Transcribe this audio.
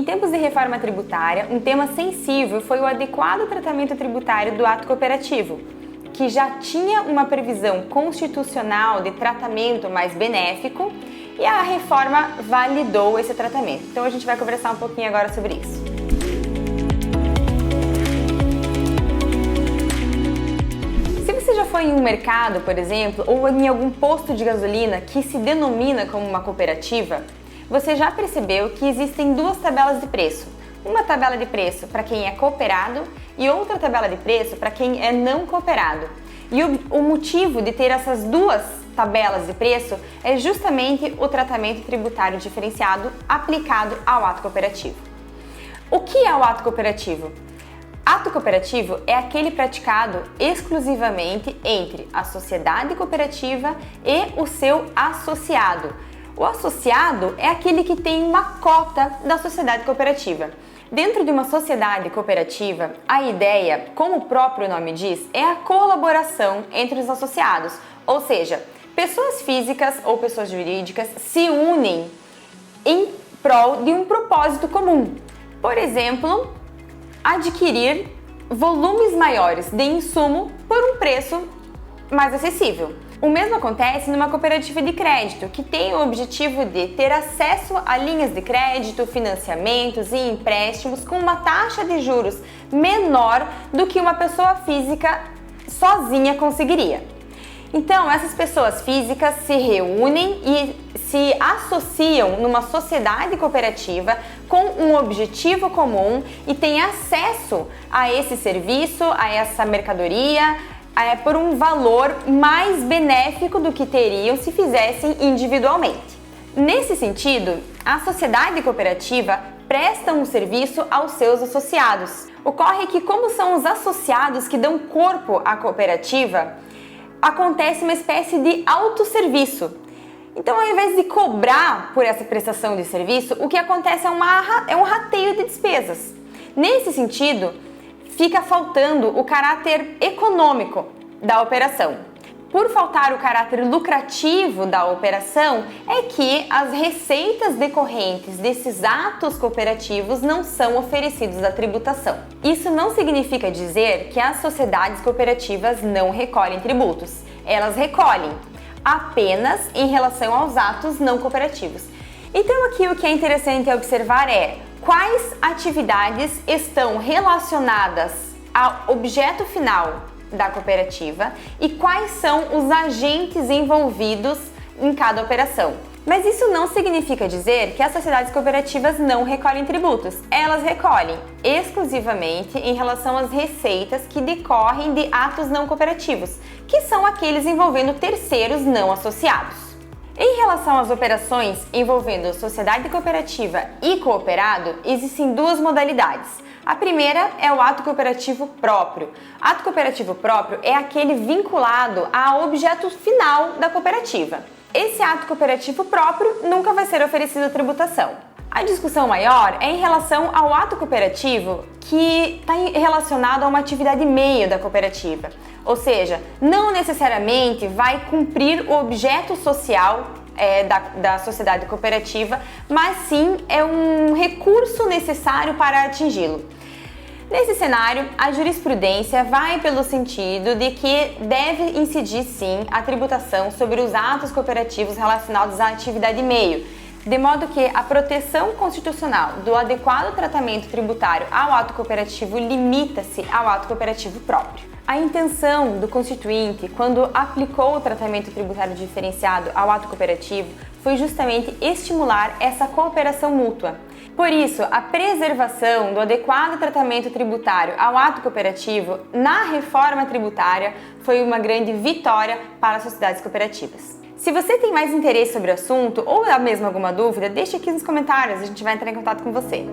Em tempos de reforma tributária, um tema sensível foi o adequado tratamento tributário do ato cooperativo, que já tinha uma previsão constitucional de tratamento mais benéfico e a reforma validou esse tratamento. Então a gente vai conversar um pouquinho agora sobre isso. Se você já foi em um mercado, por exemplo, ou em algum posto de gasolina que se denomina como uma cooperativa, você já percebeu que existem duas tabelas de preço. Uma tabela de preço para quem é cooperado e outra tabela de preço para quem é não cooperado. E o motivo de ter essas duas tabelas de preço é justamente o tratamento tributário diferenciado aplicado ao ato cooperativo. O que é o ato cooperativo? Ato cooperativo é aquele praticado exclusivamente entre a sociedade cooperativa e o seu associado. O associado é aquele que tem uma cota da sociedade cooperativa. Dentro de uma sociedade cooperativa, a ideia, como o próprio nome diz, é a colaboração entre os associados, ou seja, pessoas físicas ou pessoas jurídicas se unem em prol de um propósito comum. Por exemplo, adquirir volumes maiores de insumo por um preço mais acessível. O mesmo acontece numa cooperativa de crédito, que tem o objetivo de ter acesso a linhas de crédito, financiamentos e empréstimos com uma taxa de juros menor do que uma pessoa física sozinha conseguiria. Então, essas pessoas físicas se reúnem e se associam numa sociedade cooperativa com um objetivo comum e têm acesso a esse serviço, a essa mercadoria, por um valor mais benéfico do que teriam se fizessem individualmente. Nesse sentido, a sociedade cooperativa presta um serviço aos seus associados. Ocorre que, como são os associados que dão corpo à cooperativa, acontece uma espécie de autosserviço. Então, ao invés de cobrar por essa prestação de serviço, o que acontece é um rateio de despesas. Nesse sentido, fica faltando o caráter econômico da operação. Por faltar o caráter lucrativo da operação, é que as receitas decorrentes desses atos cooperativos não são oferecidos à tributação. Isso não significa dizer que as sociedades cooperativas não recolhem tributos. Elas recolhem, apenas em relação aos atos não cooperativos. Então aqui o que é interessante observar é quais atividades estão relacionadas ao objeto final da cooperativa e quais são os agentes envolvidos em cada operação. Mas isso não significa dizer que as sociedades cooperativas não recolhem tributos. Elas recolhem exclusivamente em relação às receitas que decorrem de atos não cooperativos, que são aqueles envolvendo terceiros não associados. Em relação às operações envolvendo sociedade cooperativa e cooperado, existem duas modalidades. A primeira é o ato cooperativo próprio. Ato cooperativo próprio é aquele vinculado ao objeto final da cooperativa. Esse ato cooperativo próprio nunca vai ser oferecido à tributação. A discussão maior é em relação ao ato cooperativo que está relacionado a uma atividade meio da cooperativa, ou seja, não necessariamente vai cumprir o objeto social da sociedade cooperativa, mas sim é um recurso necessário para atingi-lo. Nesse cenário, a jurisprudência vai pelo sentido de que deve incidir sim a tributação sobre os atos cooperativos relacionados à atividade meio, de modo que a proteção constitucional do adequado tratamento tributário ao ato cooperativo limita-se ao ato cooperativo próprio. A intenção do Constituinte, quando aplicou o tratamento tributário diferenciado ao ato cooperativo, foi justamente estimular essa cooperação mútua. Por isso, a preservação do adequado tratamento tributário ao ato cooperativo na reforma tributária foi uma grande vitória para as sociedades cooperativas. Se você tem mais interesse sobre o assunto ou mesmo alguma dúvida, deixe aqui nos comentários, a gente vai entrar em contato com você.